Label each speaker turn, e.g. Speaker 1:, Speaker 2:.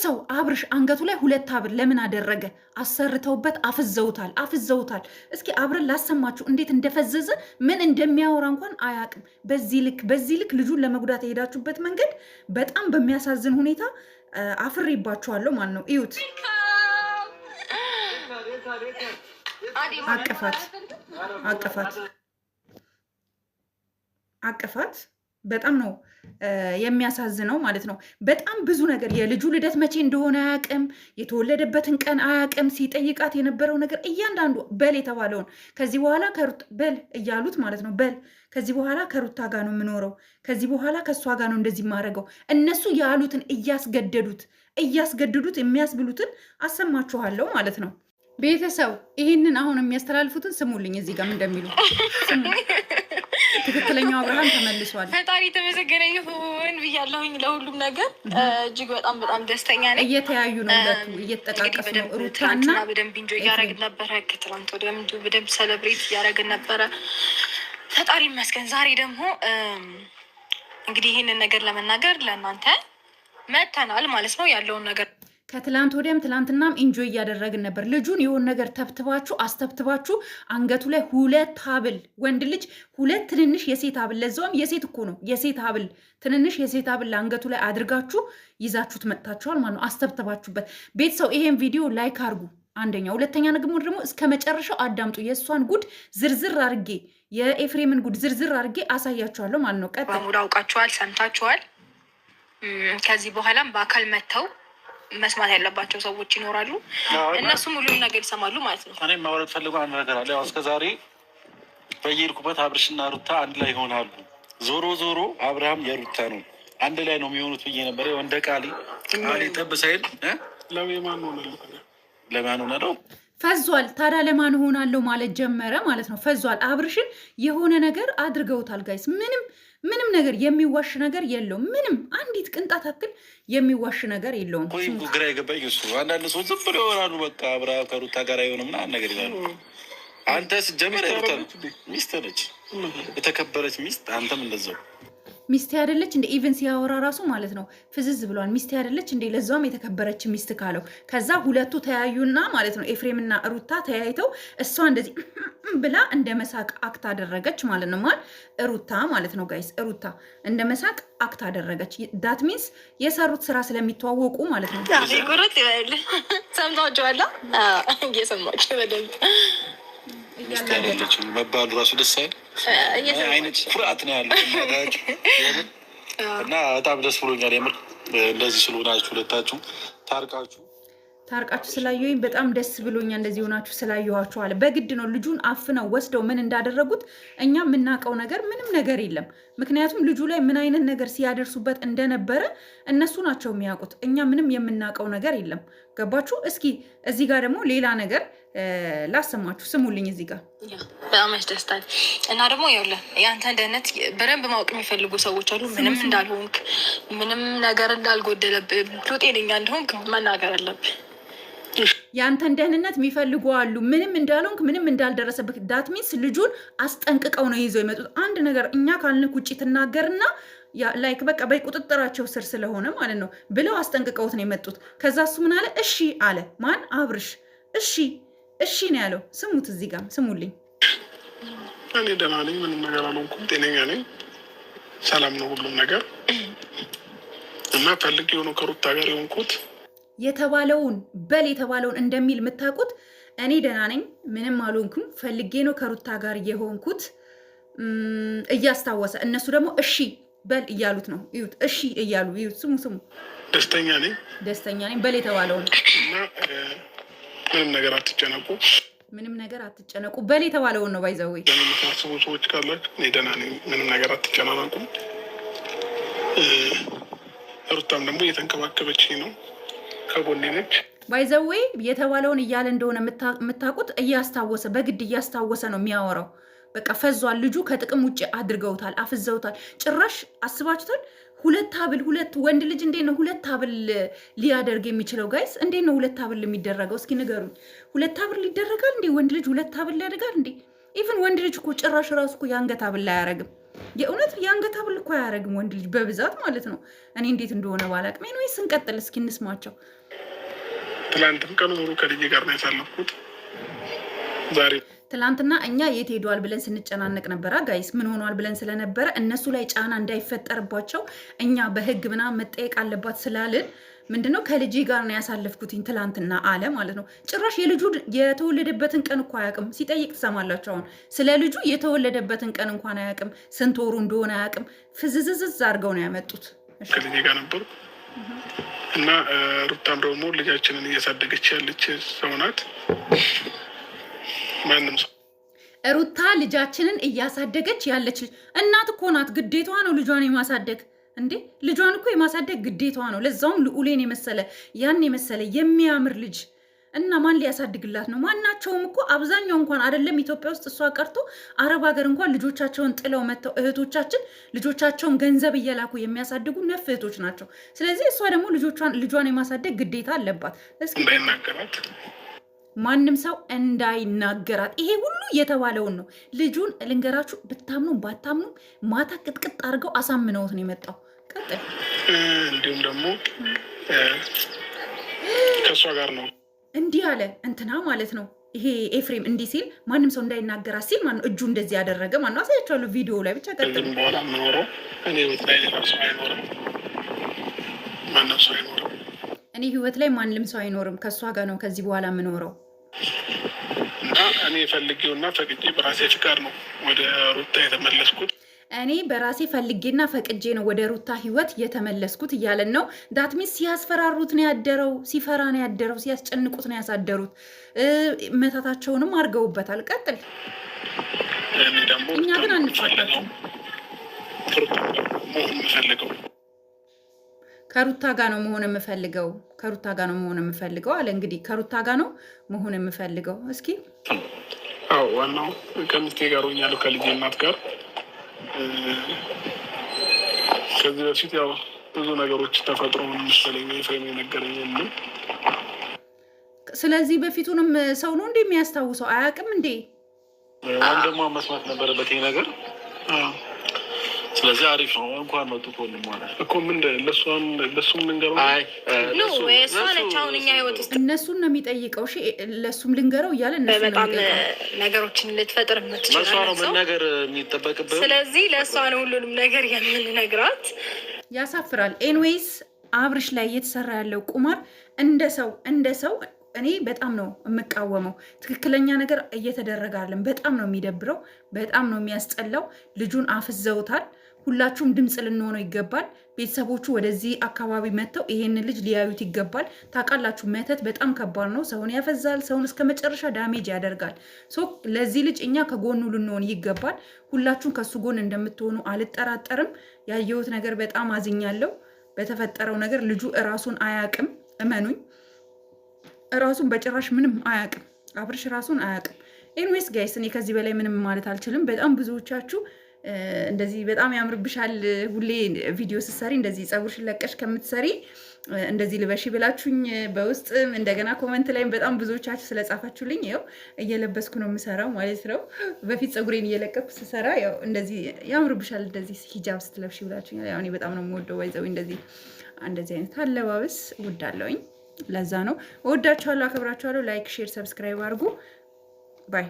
Speaker 1: ቤተሰው አብርሽ አንገቱ ላይ 2 ሐብል ለምን አደረገ? አሰርተውበት አፍዘውታል። እስኪ አብረን ላሰማችሁ እንዴት እንደፈዘዘ ምን እንደሚያወራ እንኳን አያውቅም። በዚህ ልክ ልጁን ለመጉዳት የሄዳችሁበት መንገድ በጣም በሚያሳዝን ሁኔታ አፍሬባችኋለሁ ማለት ነው። እዩት። አቀፋት በጣም ነው የሚያሳዝነው ማለት ነው። በጣም ብዙ ነገር የልጁ ልደት መቼ እንደሆነ አያውቅም፣ የተወለደበትን ቀን አያውቅም። ሲጠይቃት የነበረው ነገር እያንዳንዱ በል የተባለውን ከዚህ በኋላ በል እያሉት ማለት ነው። በል ከዚህ በኋላ ከሩታ ጋር ነው የምኖረው፣ ከዚህ በኋላ ከእሷ ጋር ነው እንደዚህ የማደርገው። እነሱ ያሉትን እያስገደዱት የሚያስብሉትን አሰማችኋለሁ ማለት ነው። ቤተሰብ ይህንን አሁን የሚያስተላልፉትን ስሙልኝ። እዚህ ጋር እንደሚሉ ትክክለኛው አብርሃም ተመልሷል።
Speaker 2: ፈጣሪ የተመሰገነ ይሁን ብያለሁኝ። ለሁሉም ነገር እጅግ በጣም ደስተኛ ነኝ።
Speaker 1: እየተያዩ ነው ሁለቱ፣ እየተጠቃቀሱ ነው። ሩታና
Speaker 2: በደንብ ኢንጆይ እያደረግን ነበረ። ከትናንት ወዲያ በደንብ ሰለብሬት እያደረግን ነበረ። ፈጣሪ ይመስገን። ዛሬ ደግሞ እንግዲህ ይህንን ነገር ለመናገር ለእናንተ መጥተናል ማለት ነው። ያለውን ነገር
Speaker 1: ከትላንት ወዲያም ትላንትናም ኢንጆይ እያደረግን ነበር። ልጁን የሆን ነገር አስተብትባችሁ አንገቱ ላይ 2 ሐብል፣ ወንድ ልጅ 2 ትንንሽ የሴት ሐብል፣ ለዛውም የሴት እኮ ነው የሴት ሐብል፣ ትንንሽ የሴት ሐብል አንገቱ ላይ አድርጋችሁ ይዛችሁት መጥታችኋል ማለት ነው። አስተብትባችሁበት። ቤተሰው ይሄን ቪዲዮ ላይክ አድርጉ። አንደኛ፣ ሁለተኛ ደግሞ እስከ መጨረሻው አዳምጡ። የእሷን ጉድ ዝርዝር አድርጌ የኤፍሬምን ጉድ ዝርዝር አድርጌ አሳያችኋለሁ ማለት ነው። ቀጥ
Speaker 2: በሙሉ አውቃችኋል፣ ሰምታችኋል። ከዚህ በኋላም በአካል መጥተው መስማት ያለባቸው ሰዎች ይኖራሉ። እነሱም ሁሉም ነገር ይሰማሉ ማለት ነው።
Speaker 3: እኔ ማውራት ፈልገው አንድ ነገር አለ። እስከ ዛሬ በየሄድኩበት አብርሽና ሩታ አንድ ላይ ይሆናሉ። ዞሮ አብርሃም የሩታ ነው፣ አንድ ላይ ነው የሚሆኑት ብዬ ነበር። እንደ ቃሌ ጠብ ሳይል ለማን ሆናለሁ
Speaker 1: ፈዟል። ታዲያ ለማን ሆናለሁ ማለት ጀመረ ማለት ነው። ፈዟል። አብርሽን የሆነ ነገር አድርገውታል ጋይስ። ምንም ነገር የሚዋሽ ነገር የለውም። ምንም አንዲት ቅንጣት አክል የሚዋሽ ነገር የለውም።
Speaker 3: ግራ የገባኝ እሱ አንዳንድ ሰዎች ዝም ብለው ይሆናሉ። በቃ አብርሃም ከሩታ ጋር አይሆንም ምናምን ነገር ይላሉ። አንተ ስትጀምር ሩታ ሚስት ነች፣ የተከበረች ሚስት። አንተም እንደዛው
Speaker 1: ሚስቴ አይደለች እንደ ኢቨን ሲያወራ ራሱ ማለት ነው ፍዝዝ ብሏል። ሚስቴ አይደለች እንደ ለዛውም የተከበረች ሚስት ካለው ከዛ ሁለቱ ተያዩና ማለት ነው ኤፍሬምና ሩታ ተያይተው እሷ እንደዚህ ብላ እንደ መሳቅ አክት አደረገች ማለት ነው። ሩታ ማለት ነው ጋይስ፣ ሩታ እንደ መሳቅ አክት አደረገች። ዳት ሚንስ የሰሩት ስራ ስለሚተዋወቁ ማለት ነው።
Speaker 2: ቁርጥ ይበል። ሰምታችኋል? እየሰማችሁ በደንብ
Speaker 3: መባሉ ራሱ ደስ አይነት ፍርሃት ነው ያለው እና በጣም ደስ ብሎኛል የምር። እንደዚህ ስለሆናችሁ ሁለታችሁ ታርቃችሁ
Speaker 1: ስላየሁኝ በጣም ደስ ብሎኛል። እንደዚህ ሆናችሁ ስላየኋችሁ አለ። በግድ ነው ልጁን አፍነው ወስደው ምን እንዳደረጉት እኛ የምናውቀው ነገር ምንም ነገር የለም። ምክንያቱም ልጁ ላይ ምን አይነት ነገር ሲያደርሱበት እንደነበረ እነሱ ናቸው የሚያውቁት። እኛ ምንም የምናውቀው ነገር የለም። ገባችሁ? እስኪ እዚህ ጋር ደግሞ ሌላ ነገር ላሰማችሁ፣ ስሙልኝ። እዚህ ጋር
Speaker 2: በጣም ያስደስታል። እና ደግሞ ይኸውልህ የአንተን ደህንነት በደንብ ማወቅ የሚፈልጉ ሰዎች አሉ። ምንም እንዳልሆንክ፣ ምንም ነገር እንዳልጎደለብህ፣ ጤነኛ እንደሆንክ መናገር አለብህ።
Speaker 1: የአንተን ደህንነት የሚፈልጉ አሉ። ምንም እንዳልሆንክ፣ ምንም እንዳልደረሰብህ። ዳት ሚንስ ልጁን አስጠንቅቀው ነው ይዘው የመጡት። አንድ ነገር እኛ ካልንክ ውጭ ትናገርና ላይክ በቃ በቁጥጥራቸው ስር ስለሆነ ማለት ነው ብለው አስጠንቅቀውት ነው የመጡት። ከዛ እሱ ምን አለ? እሺ አለ። ማን? አብርሽ። እሺ ነው ያለው። ስሙት፣ እዚህ ጋር ስሙልኝ።
Speaker 4: እኔ ደህና ነኝ፣ ምንም ነገር አልሆንኩም፣ ጤነኛ ነኝ፣ ሰላም ነው ሁሉም ነገር እና ፈልግ የሆነ ከሩታ ጋር የሆንኩት የተባለውን እንደሚል የምታውቁት እኔ ደህና ነኝ፣ ምንም አልሆንኩም፣ ፈልጌ ነው ከሩታ ጋር የሆንኩት እያስታወሰ እነሱ ደግሞ እሺ በል እያሉት ነው። ይሁት እሺ እያሉ ይሁት። ስሙ። ደስተኛ
Speaker 1: ነኝ በል የተባለውን
Speaker 4: ምንም ነገር አትጨነቁ
Speaker 1: በል የተባለውን ነው። ባይዘወይ
Speaker 4: ለምታስቡ ሰዎች ካላችሁ እኔ ደህና ነኝ፣ ምንም ነገር አትጨናነቁ። ሩታም ደግሞ እየተንከባከበች ነው፣ ከጎኔ ነች።
Speaker 1: ባይዘወይ የተባለውን እያለ እንደሆነ የምታውቁት እያስታወሰ በግድ እያስታወሰ ነው የሚያወራው። በቃ ፈዟል። ልጁ ከጥቅም ውጭ አድርገውታል፣ አፍዘውታል። ጭራሽ አስባችሁታል? 2 ሐብል ወንድ ልጅ እንዴት ነው 2 ሐብል ሊያደርግ የሚችለው? ጋይስ እንዴት ነው 2 ሐብል የሚደረገው? እስኪ ንገሩኝ። 2 ሐብል ይደረጋል እንዴ? ወንድ ልጅ 2 ሐብል ያደርጋል እንዴ? ኢቭን ወንድ ልጅ እኮ ጭራሽ ራሱ እኮ የአንገት ሐብል ላይ አያረግም። የእውነት የአንገት ሐብል እኮ አያደርግም ወንድ ልጅ በብዛት ማለት ነው። እኔ እንዴት እንደሆነ ባላቅም ወይስ ስንቀጥል እስኪ እንስማቸው።
Speaker 4: ትላንትም ቀኑ ሙሉ ከልጄ ጋር ነው ያሳለፍኩት። ዛሬ
Speaker 1: ትላንትና እኛ የት ሄደዋል ብለን ስንጨናነቅ ነበረ ጋይስ። ምን ሆኗል ብለን ስለነበረ እነሱ ላይ ጫና እንዳይፈጠርባቸው እኛ በህግ ምናምን መጠየቅ አለባት ስላልን ምንድነው ከልጄ ጋር ነው ያሳለፍኩትኝ ትላንትና አለ ማለት ነው። ጭራሽ የልጁ የተወለደበትን ቀን እኮ አያውቅም። ሲጠይቅ ትሰማላችሁ። አሁን ስለ ልጁ የተወለደበትን ቀን እንኳን አያውቅም። ስንት ወሩ እንደሆነ አያውቅም። ፍዝዝዝዝ አድርገው ነው ያመጡት።
Speaker 4: ከልጄ ጋር ነበሩ እና ሩታም ደግሞ ልጃችንን እያሳደገች ያለች ሰው ናት። ማንም ሰው
Speaker 1: ሩታ ልጃችንን እያሳደገች ያለች እናት እኮ ናት። ግዴታዋ ነው ልጇን የማሳደግ እንዴ። ልጇን እኮ የማሳደግ ግዴታዋ ነው። ለዛውም ልዑሌን የመሰለ ያን የመሰለ የሚያምር ልጅ እና ማን ሊያሳድግላት ነው? ማናቸውም እኮ አብዛኛው እንኳን አይደለም ኢትዮጵያ ውስጥ እሷ ቀርቶ አረብ ሀገር እንኳን ልጆቻቸውን ጥለው መጥተው እህቶቻችን ልጆቻቸውን ገንዘብ እየላኩ የሚያሳድጉ ነፍ እህቶች ናቸው። ስለዚህ እሷ ደግሞ ልጇን የማሳደግ ግዴታ አለባት። እስኪ
Speaker 4: እንዳይናገራት
Speaker 1: ማንም ሰው እንዳይናገራት። ይሄ ሁሉ የተባለውን ነው። ልጁን ልንገራችሁ፣ ብታምኑ ባታምኑ ማታ ቅጥቅጥ አድርገው አሳምነውት ነው የመጣው። ቀጥል።
Speaker 4: እንዲሁም ደግሞ ከእሷ ጋር ነው
Speaker 1: እንዲህ አለ እንትና ማለት ነው። ይሄ ኤፍሬም እንዲህ ሲል ማንም ሰው እንዳይናገራት ሲል ማነው እጁ እንደዚህ ያደረገ ማነው? አሳያቸዋለሁ ቪዲዮ ላይ ብቻ። ቀጥል።
Speaker 4: በኋላ የምኖረው እኔ ህይወት ላይ ሌላ ሰው አይኖርም፣ ማንም ሰው አይኖርም።
Speaker 1: እኔ ህይወት ላይ ማንም ሰው አይኖርም፣ ከእሷ ጋር ነው ከዚህ በኋላ የምኖረው
Speaker 4: እና እኔ ፈልጌውና ፈቅጄ በራሴ ፍቃድ ነው ወደ ሩታ የተመለስኩት።
Speaker 1: እኔ በራሴ ፈልጌና ፈቅጄ ነው ወደ ሩታ ህይወት የተመለስኩት እያለን ነው። ዳትሚስ ሲያስፈራሩት ነው ያደረው፣ ሲፈራ ነው ያደረው፣ ሲያስጨንቁት ነው ያሳደሩት። መታታቸውንም አድርገውበታል። ቀጥል።
Speaker 4: እኔ ደግሞ
Speaker 1: እኛ ግን አንፋታቸው። ከሩታ ጋር ነው መሆን የምፈልገው፣ ከሩታ ጋር ነው መሆን የምፈልገው አለ። እንግዲህ ከሩታ ጋር ነው መሆን የምፈልገው። እስኪ
Speaker 4: አዎ፣ ዋናው ከሚስቴ ጋር ሆኛለሁ፣ ከልጄ እናት ጋር። ከዚህ በፊት ያው ብዙ ነገሮች ተፈጥሮ መሰለኝ ፍሬም የነገረኝ የለም።
Speaker 1: ስለዚህ በፊቱንም ሰው ነው እንዴ የሚያስታውሰው? አያውቅም እንዴ?
Speaker 3: ወንድሟ መስማት ነበረበት ይሄ ነገር። ስለዚህ አሪፍ ነው። እንኳን መጡ ወንድሟ ማለት
Speaker 4: እኮ ምን ለሱም ልንገረው።
Speaker 3: አይ
Speaker 2: እሷ ነች አሁን እኛ ህይወት ውስጥ
Speaker 1: እነሱን ነው የሚጠይቀው። እሺ ለሱም ልንገረው እያለ እነሱ ነው
Speaker 2: በጣም ነገሮችን ልትፈጥር የምትችል
Speaker 3: ነው ነገር የሚጠበቅበት።
Speaker 2: ስለዚህ ለእሷ ነው ሁሉንም ነገር የምንነግራት።
Speaker 1: ያሳፍራል። ኤንዌይስ አብርሽ ላይ እየተሰራ ያለው ቁማር እንደ ሰው እኔ በጣም ነው የምቃወመው። ትክክለኛ ነገር እየተደረጋለን። በጣም ነው የሚደብረው። በጣም ነው የሚያስጠላው። ልጁን አፍዘውታል። ሁላችሁም ድምፅ ልንሆነው ይገባል። ቤተሰቦቹ ወደዚህ አካባቢ መጥተው ይሄንን ልጅ ሊያዩት ይገባል። ታውቃላችሁ፣ መተት በጣም ከባድ ነው። ሰውን ያፈዛል። ሰውን እስከ መጨረሻ ዳሜጅ ያደርጋል። ለዚህ ልጅ እኛ ከጎኑ ልንሆን ይገባል። ሁላችሁም ከሱ ጎን እንደምትሆኑ አልጠራጠርም። ያየሁት ነገር በጣም አዝኛለሁ። በተፈጠረው ነገር ልጁ እራሱን አያውቅም። እመኑኝ፣ ራሱን በጭራሽ ምንም አያውቅም። አብርሽ ራሱን አያውቅም። ኤንዌይስ ጋይስ፣ እኔ ከዚህ በላይ ምንም ማለት አልችልም። በጣም ብዙዎቻችሁ እንደዚህ በጣም ያምርብሻል ሁሌ ቪዲዮ ስትሰሪ እንደዚህ ፀጉርሽን ለቀሽ ከምትሰሪ እንደዚህ ልበሺ ብላችሁኝ በውስጥ እንደገና ኮመንት ላይም በጣም ብዙዎቻችሁ ስለጻፋችሁልኝ ያው እየለበስኩ ነው የምሰራው ማለት ነው። በፊት ፀጉሬን እየለቀኩ ስሰራ ያው እንደዚህ ያምርብሻል እንደዚህ ሂጃብ ስትለብሺ ብላችሁኛል። ያው እኔ በጣም ነው የምወደው ወይዘው እንደዚህ አይነት አለባበስ እወዳለሁኝ። ለዛ ነው እወዳችኋለሁ፣ አከብራችኋለሁ። ላይክ፣ ሼር፣ ሰብስክራይብ አድርጉ። ባይ